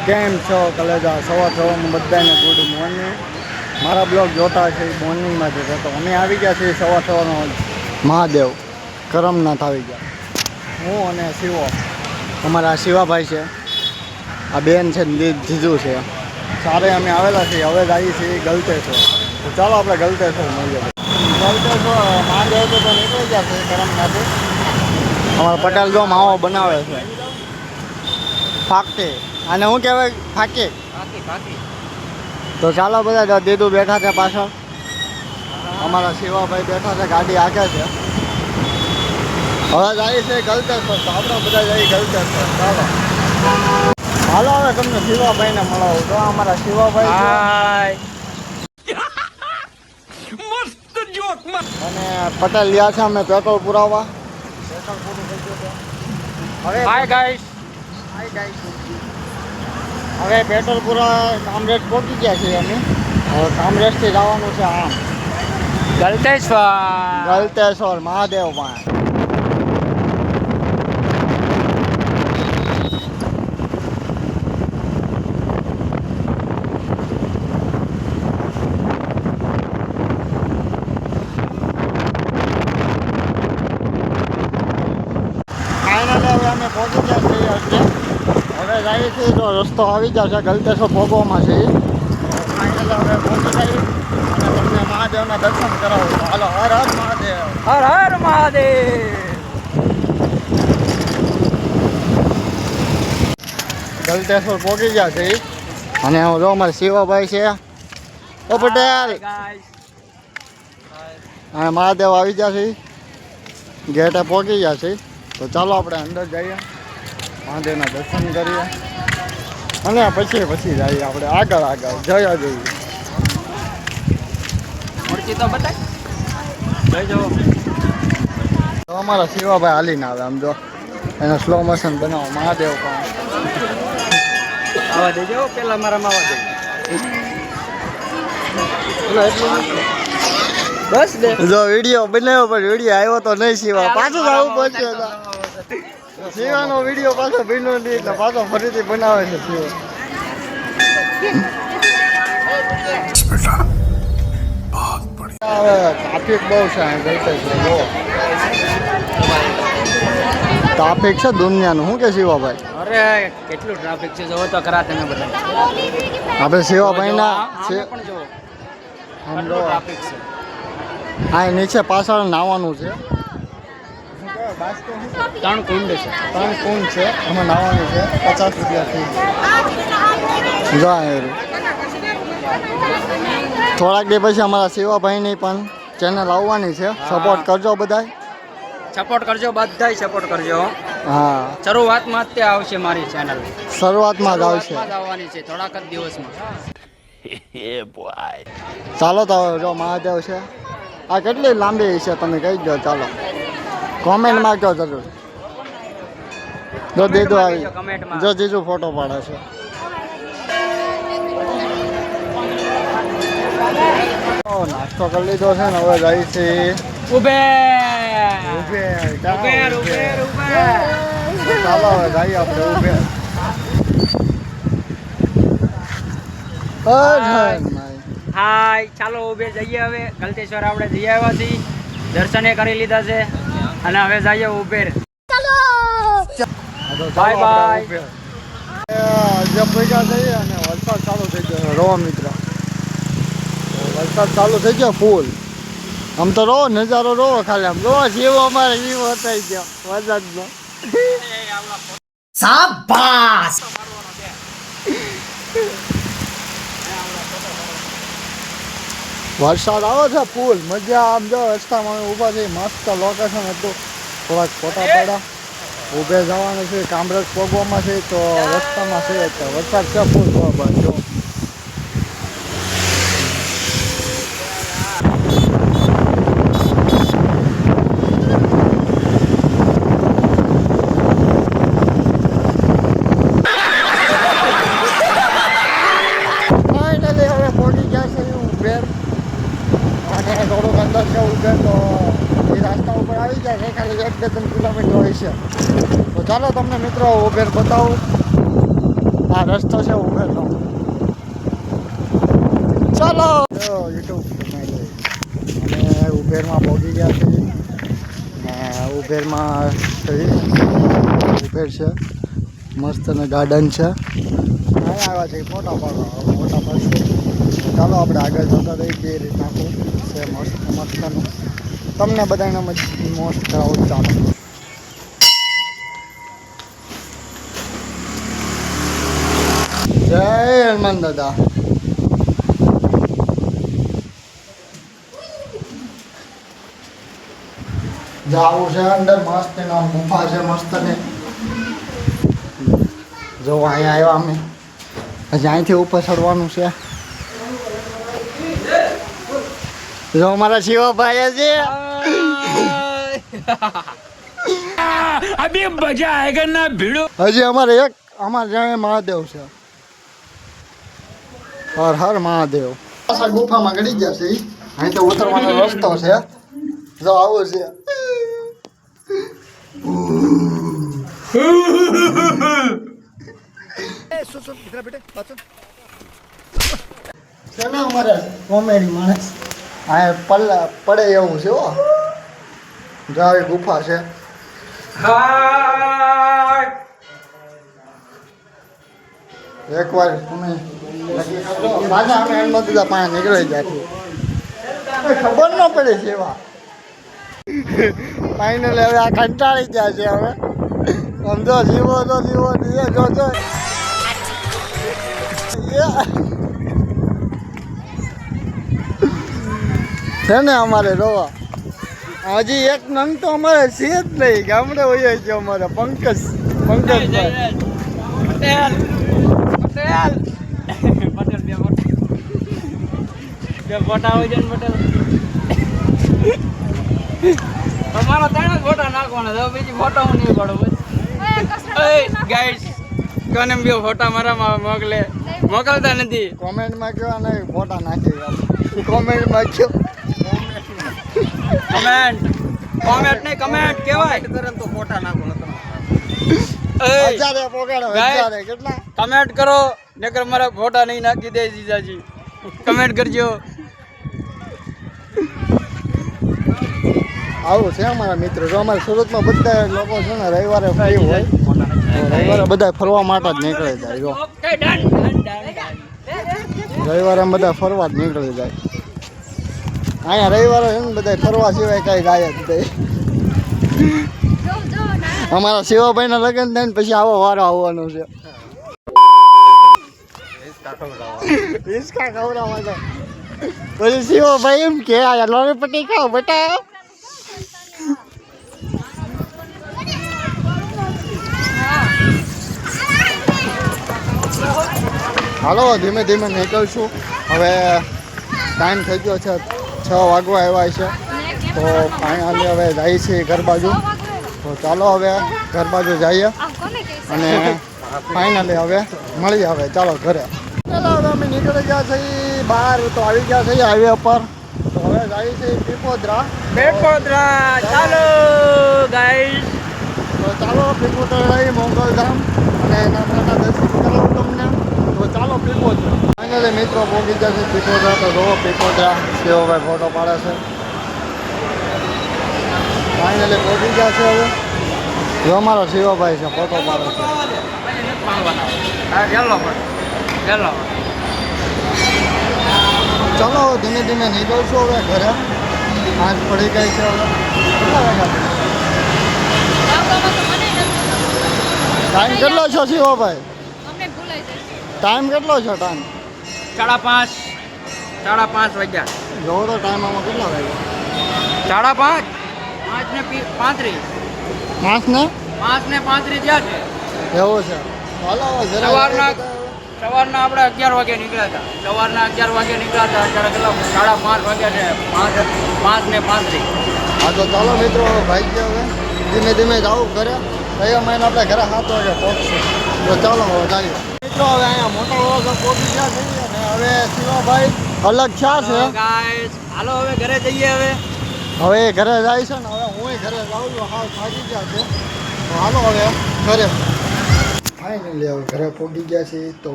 કેમ છો કલેજા? સવા સવારમાં બધાને ગુડ મોર્નિંગ. મારા બ્લોગ જોતા છે મોર્નિંગમાં જ તો અમે આવી ગયા છીએ સવા સવારનો મહાદેવ કરમનાથ આવી ગયા. હું અને શિવો, અમારા શિવાભાઈ છે, આ બેન છે, જીજુ છે, સારે અમે આવેલા છીએ. હવે જઈએ છીએ ગલતેશ્વર. તો ચાલો આપણે ગલતેશ્વર મળીએ. ગલતેશ્વર મહાદેવ તો નીકળી ગયા છે કરમનાથે. અમારા પટેલ જો માવો બનાવે છે ફાકે, અને શું કહેવાય ફાકે. તો ચાલો બધા દીદુ બેઠા છે પાછળ, અમારા શિવાભાઈ બેઠા છે, ગાડી આગે છે. હવે જાય છે ગલતેશ્વર, તો આપણે બધા જઈએ ગલતેશ્વર. ચાલો હાલો, હવે તમને શિવાભાઈને મળાવું. તો અમારા શિવાભાઈ મસ્ત જોક અને પટેલ લ્યા છે અમે પેટ્રોલ પુરાવવા. પેટ્રોલ પૂરું થઈ ગયું છે. હવે હાય ગાઈસ, હવે પેટ્રોલ પૂરા કામરેજ પહોંચી ગયા છીએ અમે. હવે કામરેજથી જવાનું છે આમ ગલતેશ્વર મહાદેવ પાસે. ફાઇનલી હવે અમે પહોંચી ગયા છીએ એટલે હવે જઈએ છીએ. તો રસ્તો આવી જશે ગલતેશ્વર પહોંચવામાં છે. ફાઇનલ હવે પહોંચી જઈએ અને તમને મહાદેવના દર્શન કરાવું. હાલો, હર હર મહાદેવ, હર હર મહાદેવ. ગલતેશ્વર પહોંચી ગયા છે અને હું જો અમારે શિવાભાઈ છે, ઓ પટેલ, અને મહાદેવ આવી ગયા છે, ગેટે પહોંચી ગયા છે. તો ચાલો આપણે અંદર જઈએ, મહાદેવના દર્શન કરીએ અને પછી જઈએ આપણે આગળ જયા જઈએ. મૂર્તિ તો બતાય જઈ જાઓ. તો અમારા શિવાભાઈ હાલીને આવે, આમ જો એને સ્લો મોશન બનાવો મહાદેવ પણ. આવા દેજો પેલા મારા માવા દે. બસ દે જો વિડીયો બનાવ્યો પણ વિડીયો આવ્યો તો નહીં. શિવા પાછું જ આવું પહોંચ્યો હતા. શિવાનો વિડીયો પાછો બન્યો નહીં એટલે પાછો ફરીથી બનાવે છે શિવા. હવે ટ્રાફિક બહુ છે અહીં ગલતેશ્વર. બહુ ટ્રાફિક છે દુનિયાનું. શું કે શિવાભાઈ? અરે કેટલું ટ્રાફિક છે, જોવો તો ખરા તમે બધા. આપણે શિવાભાઈના પણ જોવો કેટલું ટ્રાફિક છે. હા, નીચે પાછળ નાવાનું છે. 3 કુંડ છે. 3 કુંડ છે, એમાં નાવાનું છે. 50 રૂપિયા ફી. જો થોડાક દી પછી અમારા શિવાભાઈની પણ ચેનલ આવવાની છે. સપોર્ટ કરજો બધાય. સપોર્ટ કરજો, બધાય સપોર્ટ કરજો. હા, શરૂઆતમાં જ તે આવશે મારી ચેનલ. શરૂઆતમાં જ આવશે. આવવાની છે થોડાક જ દિવસમાં. ચાલો તો જો મહાદેવ છે. આ કેટલી લાંબી છે તમે કહી દો. ચાલો કોમેન્ટમાં કહો જરૂર. જો દીદુ આવી, જો જીજુ ફોટો પાડે છે. નાસ્તો કરી લીધો છે ને હવે જાય છે ચાલો હવે જઈએ આપણે ઉભેર. હાય, ચાલો ઉભે જઈએ. હવે ગલતેશ્વર આપણે જઈ આવ્યા છીએ, દર્શને કરી લીધા છે અને હવે જઈએ ઉભેર. Bye bye. જે પૈસા જઈએ અને વરસાદ ચાલુ થઈ ગયો. રો મિત્ર, વરસાદ ચાલુ થઈ ગયો ફૂલ. આમ તો રો નજારો રો ખાલી આમ રો જીવો અમારે જીવો થઈ ગયો વરસાદનો. શાબાશ. વરસાદ આવે છે ફૂલ મજા. આમ જો રસ્તામાં ઊભા છે, મસ્ત લોકેશન હતું. થોડાક ફોટા પાડ્યા. ઊભે જવાનું છે, કામરેજ પગવામાં છે, તો રસ્તામાં છે વરસાદ છે ફૂલ. બરાબર જો થોડુંક અંદર છે ઉભે, તો એ રાસ્તા ઉપર આવી જાય છે. ખાલી 1-2 કિલોમીટર હોય છે. તો ચાલો તમને મિત્રો ઉબેર બતાવું. આ રસ્તો છે ઉભેરનો. ચાલો યુટ્યુબ અમે ઉભેરમાં પહોંચી ગયા છીએ ને ઉભેરમાં ઉભેર છે મસ્ત ને ગાર્ડન છે. અહીંયા આવ્યા છે ફોટા પાડવા. ચાલો આપણે આગળ જતા રહીએ જે રીતના છે મસ્ત મસ્તનું તમને બધાને મોસ્ટ કરાવું. ચાલો જય હનુમાન દાદા. જાવું છે અંદર મસ્ત એનો ગુફા છે મસ્ત ને જો અહીંયા આવ્યા અમે હજી અહીંથી ઉપર ચડવાનું છે. જો અમારા શિવાભાઈ છે અભી મજા આયેગા ના ભીડો. હજી અમારે જ્યાં મહાદેવ છે. હર હર મહાદેવ. પાછા ગુફામાં ગળી ગયા છે. અહીં તો ઉતરવાનો રસ્તો છે. જો આવું છે. છે ને અમારે કોમેડી માણસ આ પડે એવું છે. હો જો આવી ગુફા છે. એકવાર તમે પાછા અમે એમ બધા પાણી નીકળી જાય ખબર ન પડે છે એવા. ફાઇનલ હવે આ કંટાળી ગયા છે. હવે સમજો જીવો તો જીવો જોજો છે ને અમારે રોવા. હજી એક નંગ તો અમારે છે જ નહીં. ગામડે હોય છે અમારે પંકજ પટેલ બે ફોટા હોય છે ને પટેલ. તમારા ત્રણ ફોટા નાખવાના છે બીજી ફોટા હું નહીં પાડું બસ. ગાઈસ કોને બે ફોટા મારા મોકલતા નથી. કોમેન્ટમાં કયો નહીં ફોટા નાખી કોમેન્ટમાં કયો કોમેન્ટ નહીં કમેન્ટ કહેવાય તો ફોટા નાખો. કેટલા કમેન્ટ કરો નકર મારા ફોટા નહીં નાખી દે જીજાજી. કમેન્ટ કરજો. આવું છે અમારા મિત્રો. જો અમારા સુરતમાં બધા લોકો છે ને રવિવારે ફ્રી હોય રવિવારે બધા ફરવા માટે જ નીકળી જાય. જો રવિવારે એમ બધા ફરવા જ નીકળી જાય. અહીંયા રવિવારે છે ને બધા ફરવા સિવાય કાંઈ જાય જ નહીં. અમારા શિવાભાઈના લગ્ન થાય ને પછી આવો વારો આવવાનો છે. હિસકા ખવડાવવા તો પછી શિવાભાઈ એમ કે આ લોરી પટ્ટી ખાઓ બેટા. હાલો ધીમે ધીમે નીકળશું. હવે ટાઈમ થઈ ગયો છે 6 વાગવા આવ્યા છે. તો ફાઇનલી હવે જાય છે ઘર બાજુ. તો ચાલો હવે ઘર બાજુ જઈએ અને ફાઇનલી હવે મળીએ. હવે ચાલો ઘરે. ચાલો હવે અમે નીકળી ગયા છીએ બહાર. તો આવી ગયા છીએ હાઈવે પર. તો હવે જાય છે પીપોદરા. ચાલો ગાઈસ. તો ચાલો પીપોદરા રહી મોગલધામ અને એના નાના દર્શન કરાવું તમને. તો ચાલો પીપોદરા. ફાઇનલી મિત્રો પહોંચી જશે પીપોદરા. તો જો પીપોદરા શિવભાઈ ફોટો પાડે છે. ફાઇનલી પહોંચી ગયા છે. હવે જો અમારો શિવાભાઈ છે ફોટો પાડે છે. ચાલો ધીમે ધીમે નીકળશું હવે ઘરે. આજ પડી ગઈ છે. હવે કેટલા વાગ્યા? ટાઈમ કેટલો છે શિવાભાઈ? ટાઈમ કેટલો છે? ટાઈમ 5:30 વાગ્યા. જોવો તો ટાઈમ આમાં કેટલા વાગ્યા? 5:35. 5:35 થયા છે. એવું છે. ચાલો સવારના આપણે 11 વાગે નીકળ્યા હતા. અત્યારે કેટલા 5:30 વાગ્યા છે. 5:35. હા તો ચાલો મિત્રો ભાઈ ગયા. હવે ધીમે ધીમે જાવું ઘરે. કયા મહિને આપણે ઘરે 7 વાગે પહોંચશું. તો ચાલો હવે જઈએ મિત્રો. હવે અહીંયા મોટા વોક પહોંચી ગયા છીએ અને હવે શિવાભાઈ અલગ ક્યાં છે ગાઈસ. હાલો હવે ઘરે જઈએ. હવે ઘરે જાય છે ને. હવે હું ઘરે જાઉં છું. હાવ થાકી ગયા છે. તો હાલો હવે ઘરે. ફાઇનલી હવે ઘરે પહોંચી ગયા છીએ તો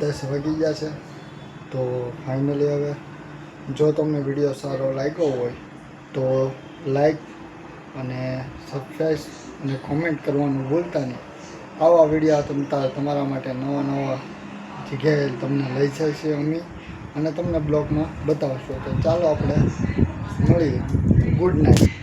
10 વાગી ગયા છે. તો ફાઇનલી હવે જો તમને વિડીયો સારો લાગ્યો હોય તો લાઈક અને સબસ્ક્રાઈબ અને કોમેન્ટ કરવાનું ભૂલતા નહીં. આવા વિડીયો તમારા માટે નવા જગ્યાએ તમને લઈ જશે અમે અને તમને બ્લોગમાં બતાવશો. તો ચાલો આપણે મળીએ. Good night.